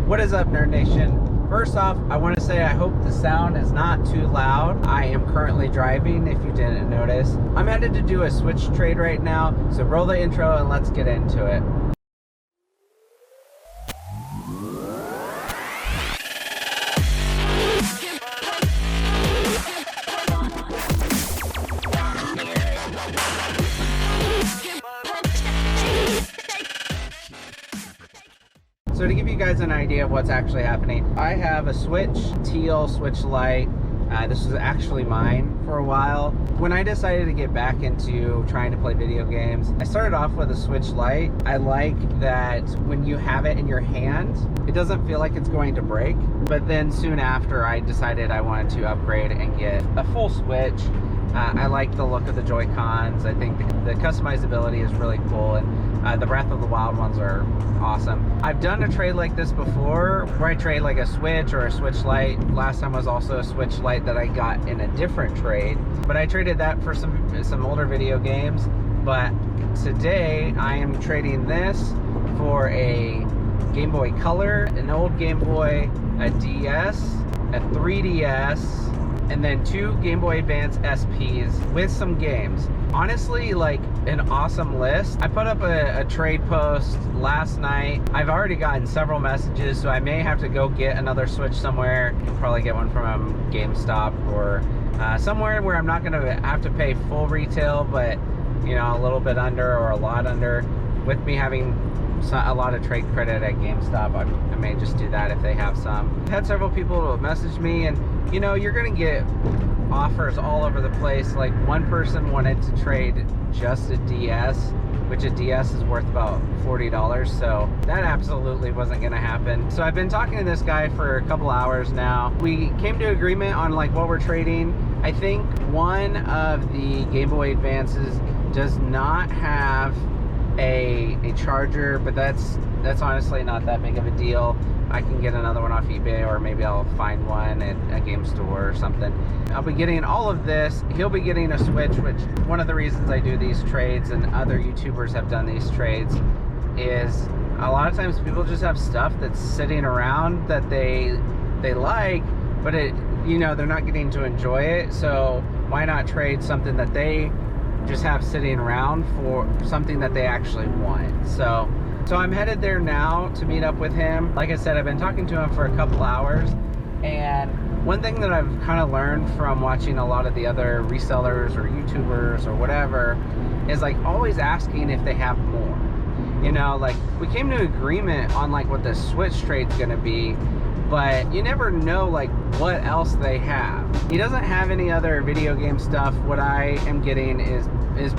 What is up, Nerd Nation? First off, I want to say I hope the sound is not too loud. I am currently driving, if you didn't notice. I'm headed to do a Switch trade right now, so roll the intro and let's get into it. So to give you guys an idea of what's actually happening, I have a Switch Teal Switch Lite. This was actually mine for a while. When I decided to get back into trying to play video games, I started off with a Switch Lite. I like that when you have it in your hand, it doesn't feel like it's going to break. But then soon after, I decided I wanted to upgrade and get a full Switch. I like the look of the Joy-Cons. I think the customizability is really cool, and the Breath of the Wild ones are awesome. I've done a trade like this before, where I trade like a Switch or a Switch Lite. Last time was also a Switch Lite that I got in a different trade, but I traded that for some older video games. But today I am trading this for a Game Boy Color, an old Game Boy, a DS, a 3DS, and then 2 Game Boy Advance SPs with some games. Honestly, like an awesome list. I put up a trade post last night. I've already gotten several messages, so I may have to go get another Switch somewhere. Probably get one from GameStop or somewhere where I'm not gonna have to pay full retail, but you know, a little bit under or a lot under. With me having a lot of trade credit at GameStop, I may just do that if they have some. I've had several people message me, and you know, you're gonna get offers all over the place. Like one person wanted to trade just a DS, which a DS is worth about $40, so that absolutely wasn't gonna happen. So I've been talking to this guy for a couple hours now. We came to agreement on like what we're trading. I think one of the Game Boy Advances does not have a charger, but that's honestly not that big of a deal. I can get another one off eBay, or maybe I'll find one at a game store or something. I'll be getting all of this. He'll be getting a Switch, which one of the reasons I do these trades, and other YouTubers have done these trades, is a lot of times people just have stuff that's sitting around that they like, but it, you know, they're not getting to enjoy it. So why not trade something that they just have sitting around for something that they actually want? So I'm headed there now to meet up with him. Like I said, I've been talking to him for a couple hours, and one thing that I've kind of learned from watching a lot of the other resellers or YouTubers or whatever is like always asking if they have more. You know, like we came to agreement on like what the Switch trade's gonna be, but you never know like what else they have. He doesn't have any other video game stuff. What I am getting is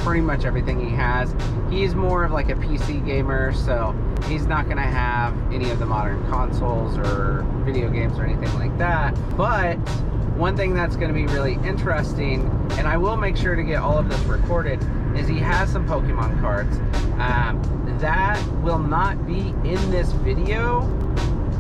pretty much everything he has. He's more of like a PC gamer, so he's not gonna have any of the modern consoles or video games or anything like that. But one thing that's gonna be really interesting, and I will make sure to get all of this recorded, is he has some Pokemon cards. That will not be in this video.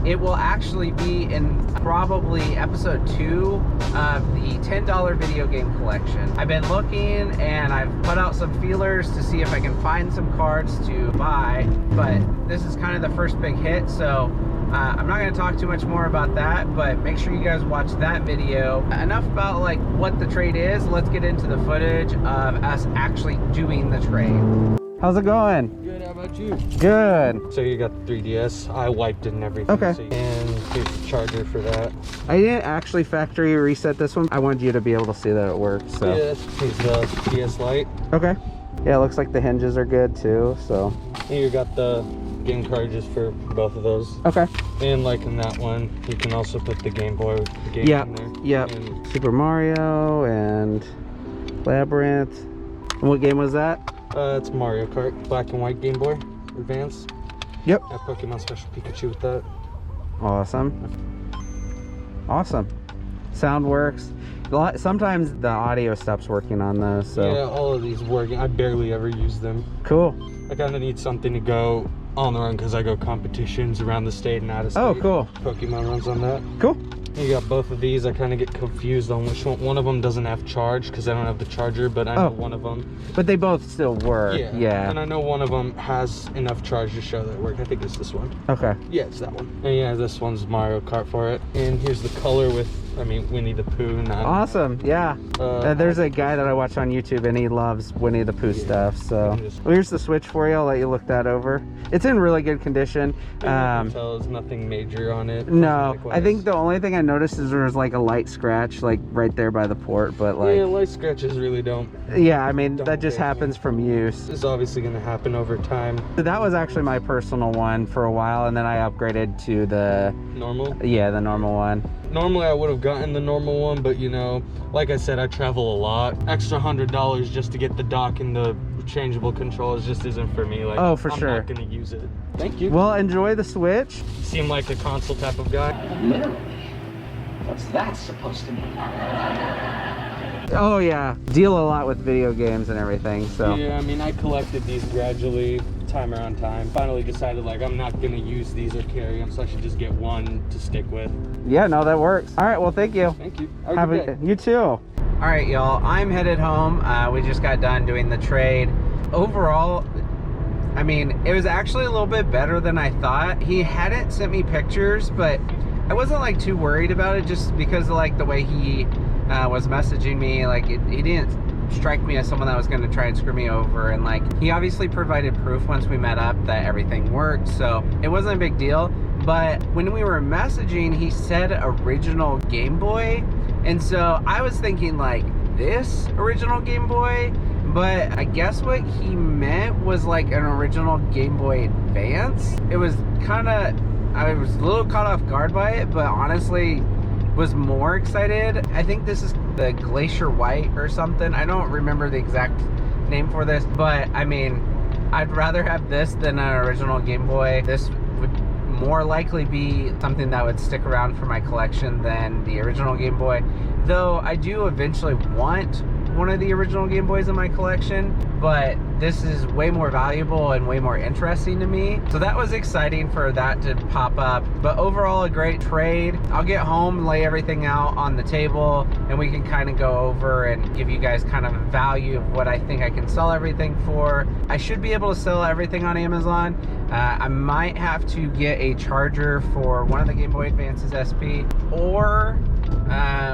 It will actually be in probably episode 2 of the $10 video game collection. I've been looking, and I've put out some feelers to see if I can find some cards to buy, but this is kind of the first big hit, so I'm not going to talk too much more about that, but make sure you guys watch that video. Enough about like what the trade is. Let's get into the footage of us actually doing the trade. How's it going? Good, how about you? Good. So you got the 3DS, I wiped it and everything. Okay. So and here's the charger for that. I didn't actually factory reset this one. I wanted you to be able to see that it works. So. Yeah, here's the DS Lite. Okay. Yeah, it looks like the hinges are good too, so. And you got the game cartridges for both of those. Okay. And like in that one, you can also put the Game Boy game in there. Yep. And Super Mario and Labyrinth. And what game was that? it's Mario Kart, black and white Game Boy Advance. Yep. Got Pokemon Special Pikachu with that. Awesome. Awesome. Sound works. Sometimes the audio stops working on those, so. Yeah, all of these working. I barely ever use them. Cool. I kind of need something to go on the run because I go competitions around the state and out of state. Oh, cool. Pokemon runs on that. Cool. You got both of these. I kind of get confused on which one. One of them doesn't have charge because I don't have the charger, but I know one of them. But they both still work. Yeah. And I know one of them has enough charge to show that it worked. I think it's this one. Okay. Yeah, it's that one. And yeah, this one's Mario Kart for it. And here's the color with, I mean, Winnie the Pooh. Awesome. Yeah. There's a guy that I watch on YouTube and he loves Winnie the Pooh stuff. So well, here's the Switch for you. I'll let you look that over. It's in really good condition. I can tell there's nothing major on it. No, I think the only thing I noticed is there was like a light scratch like right there by the port, but like yeah, light scratches really don't. Yeah, I mean that just happens from use. It's obviously going to happen over time. So that was actually my personal one for a while, and then I upgraded to the normal. Yeah, the normal one. Normally I would have gotten the normal one, but you know, like I said, I travel a lot. Extra $100 just to get the dock and the changeable controls just isn't for me. Like, oh, for sure. I'm not gonna use it. Thank you. Well, enjoy the Switch. You seem like a console type of guy. Literally. What's that supposed to mean? Oh yeah, deal a lot with video games and everything. So yeah, I mean, I collected these gradually, time around time. Finally decided like I'm not gonna use these or carry them, so I should just get one to stick with. Yeah, no, that works. All right, well, thank you. Thank you. Have a you too. All right, y'all. I'm headed home. We just got done doing the trade. Overall, I mean, it was actually a little bit better than I thought. He hadn't sent me pictures, but I wasn't like too worried about it just because of like the way he was messaging me. Like he didn't strike me as someone that was going to try and screw me over, and like he obviously provided proof once we met up that everything worked, so it wasn't a big deal. But when we were messaging, he said original Game Boy, and so I was thinking like this original Game Boy, but I guess what he meant was like an original Game Boy Advance. It was kind of, I was a little caught off guard by it, but honestly was more excited. I think this is the Glacier White or something. I don't remember the exact name for this, but I mean, I'd rather have this than an original Game Boy. This would more likely be something that would stick around for my collection than the original Game Boy, though I do eventually want one of the original Game Boys in my collection, but this is way more valuable and way more interesting to me. So that was exciting for that to pop up. But overall, a great trade. I'll get home, lay everything out on the table, and we can kind of go over and give you guys kind of a value of what I think I can sell everything for. I should be able to sell everything on Amazon. I might have to get a charger for one of the Game Boy Advances SP, or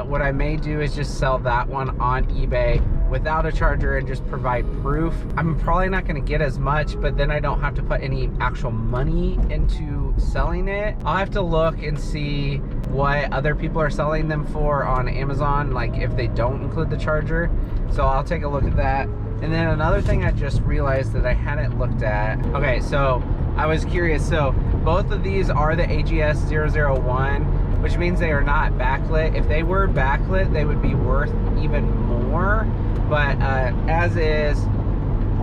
what I may do is just sell that one on eBay without a charger and just provide proof. I'm probably not going to get as much, but then I don't have to put any actual money into selling it. I'll have to look and see what other people are selling them for on Amazon, like if they don't include the charger. So I'll take a look at that. And then another thing I just realized that I hadn't looked at. Okay, so I was curious. So both of these are the AGS 001, which means they are not backlit. If they were backlit, they would be worth even more. But as is,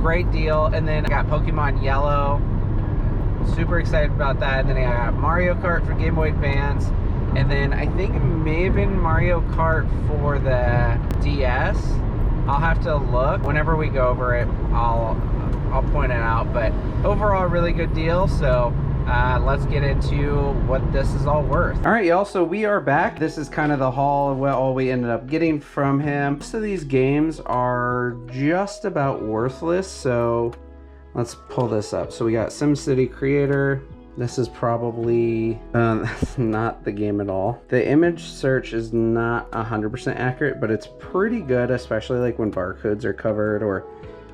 great deal. And then I got Pokemon Yellow, super excited about that. And then I got Mario Kart for Game Boy Advance, and then I think it may have been Mario Kart for the DS. I'll have to look. Whenever we go over it, I'll point it out. But overall, really good deal. So let's get into what this is all worth. All right, y'all, so we are back. This is kind of the haul of what all we ended up getting from him. Most of these games are just about worthless, so let's pull this up. So we got SimCity Creator. This is probably that's not the game at all. The image search is not 100% accurate, but it's pretty good, especially like when barcodes are covered, or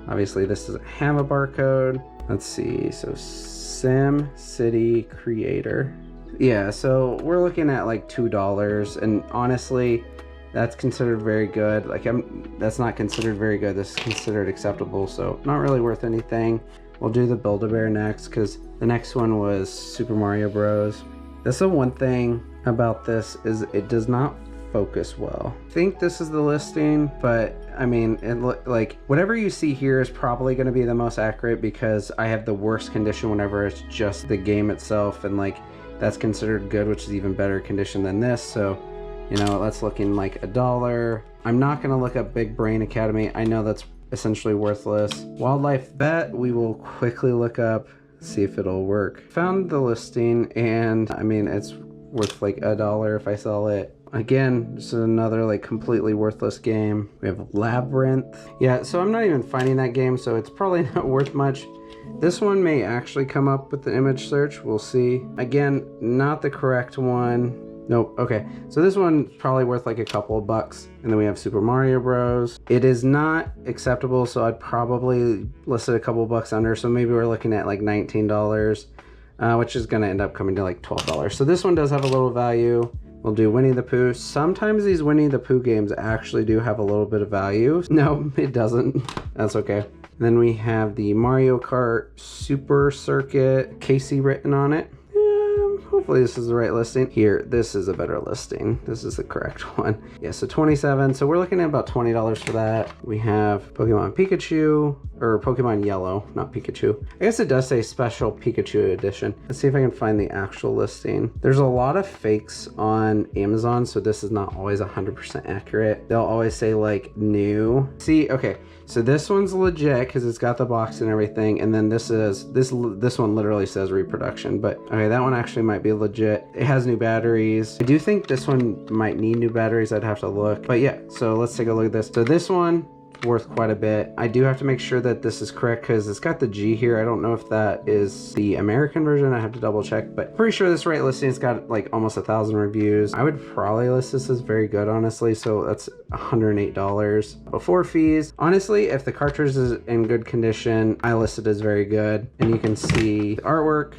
obviously this doesn't have a barcode. Let's see, so SimCity Creator. Yeah, so we're looking at like $2, and honestly, that's considered very good. Like that's not considered very good. This is considered acceptable, so not really worth anything. We'll do the Build-A-Bear next, because the next one was Super Mario Bros. That's the one thing about this, is it does not focus well. I think this is the listing, but I mean, like whatever you see here is probably going to be the most accurate, because I have the worst condition whenever it's just the game itself, and like that's considered good, which is even better condition than this. So, you know, that's looking like $1. I'm not going to look up Big Brain Academy. I know that's essentially worthless. Wildlife Bet, we will quickly look up, see if it'll work. Found the listing, and I mean, it's worth like $1 if I sell it. Again, this is another like completely worthless game. We have Labyrinth. Yeah, so I'm not even finding that game, so it's probably not worth much. This one may actually come up with the image search. We'll see. Again, not the correct one. Nope. Okay, so this one's probably worth like a couple of bucks. And then we have Super Mario Bros. It is not acceptable, so I'd probably list it a couple of bucks under. So maybe we're looking at like $19, which is going to end up coming to like $12. So this one does have a little value. We'll do Winnie the Pooh. Sometimes these Winnie the Pooh games actually do have a little bit of value. No, it doesn't. That's okay. Then we have the Mario Kart Super Circuit, Casey written on it. Hopefully this is the right listing. Here, this is a better listing. This is the correct one. Yeah, so 27. So we're looking at about $20 for that. We have Pokemon Pikachu, or Pokemon Yellow, not Pikachu. I guess it does say Special Pikachu Edition. Let's see if I can find the actual listing. There's a lot of fakes on Amazon, so this is not always 100% accurate. They'll always say like new. See, okay. So this one's legit because it's got the box and everything, and then this one literally says reproduction. But okay, that one actually might be legit. It has new batteries. I do think this one might need new batteries. I'd have to look. But yeah, so let's take a look at this. So this one, worth quite a bit. I do have to make sure that this is correct because it's got the G here. I don't know if that is the American version. I have to double check, but pretty sure this right listing has got like almost 1,000 reviews. I would probably list this as very good, honestly. So that's $108 before fees. Honestly, if the cartridge is in good condition, I list it as very good. And you can see the artwork.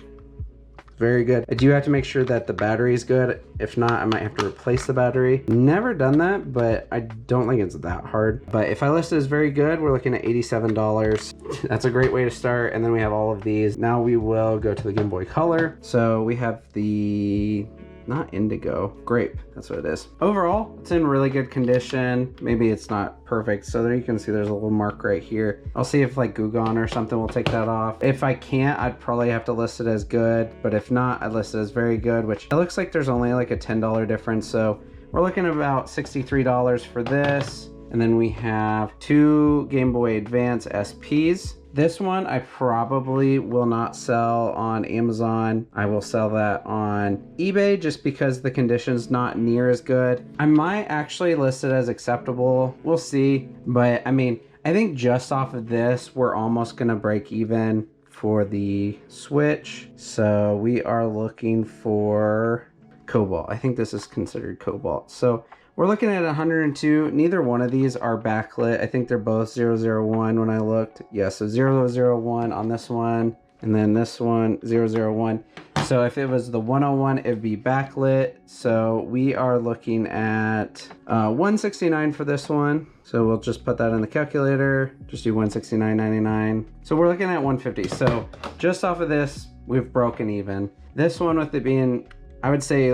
Very good. I do have to make sure that the battery is good. If not, I might have to replace the battery. Never done that, but I don't think it's that hard. But if I list it as very good, we're looking at $87. That's a great way to start. And then we have all of these. Now we will go to the Game Boy Color. So we have the, not indigo, grape, that's what it is. Overall, it's in really good condition. Maybe it's not perfect. So there you can see there's a little mark right here. I'll see if like Goo Gone or something will take that off. If I can't, I'd probably have to list it as good, but if not, I'd list it as very good, which it looks like there's only like a $10 difference. So we're looking at about $63 for this. And then we have two Game Boy Advance SPs. This one I probably will not sell on Amazon. I will sell that on eBay just because the condition's not near as good. I might actually list it as acceptable. We'll see. But I mean, I think just off of this, we're almost gonna break even for the Switch. So we are looking for Cobalt. I think this is considered Cobalt. So we're looking at 102. Neither one of these are backlit. I think they're both 001 when I looked. Yeah, so 001 on this one, and then this one, 001. So if it was the 101, it'd be backlit. So we are looking at 169 for this one. So we'll just put that in the calculator. Just do 169.99. So we're looking at 150. So just off of this, we've broken even. This one with it being, I would say,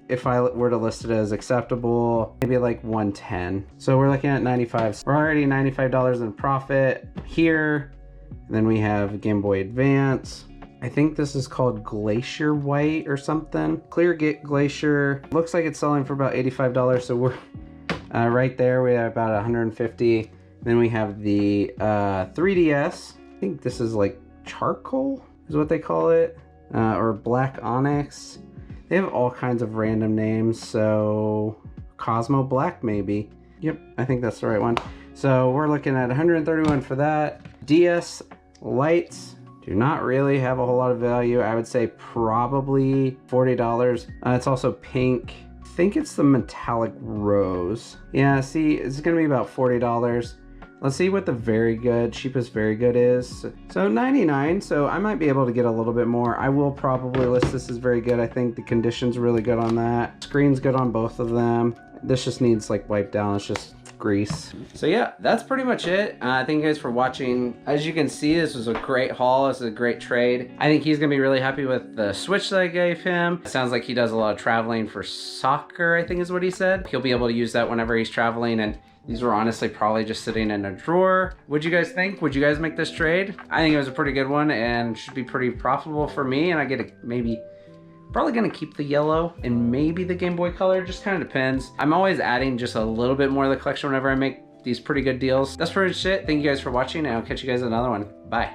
if I were to list it as acceptable, maybe like 110. So we're looking at 95. We're already $95 in profit here. And then we have Game Boy Advance. I think this is called Glacier White or something. Clear Glacier. Looks like it's selling for about $85. So we're right there. We have about 150. Then we have the 3DS. I think this is like charcoal is what they call it, or black onyx. They have all kinds of random names, so Cosmo Black maybe. Yep, I think that's the right one. So we're looking at 131 for that. DS lights do not really have a whole lot of value. I would say probably $40. It's also pink. I think it's the metallic rose. Yeah, see, it's gonna be about $40. Let's see what the very good, cheapest very good is. So 99, so I might be able to get a little bit more. I will probably list this as very good. I think the condition's really good on that. Screen's good on both of them. This just needs like wiped down, it's just grease. So yeah, that's pretty much it. Thank you guys for watching. As you can see, this was a great haul. This is a great trade. I think he's gonna be really happy with the Switch that I gave him. It sounds like he does a lot of traveling for soccer, I think is what he said. He'll be able to use that whenever he's traveling, and these were honestly probably just sitting in a drawer. What'd you guys think? Would you guys make this trade? I think it was a pretty good one and should be pretty profitable for me. And I get probably gonna keep the yellow and maybe the Game Boy Color, just kind of depends. I'm always adding just a little bit more to the collection whenever I make these pretty good deals. That's pretty much it. Thank you guys for watching, and I'll catch you guys in another one. Bye.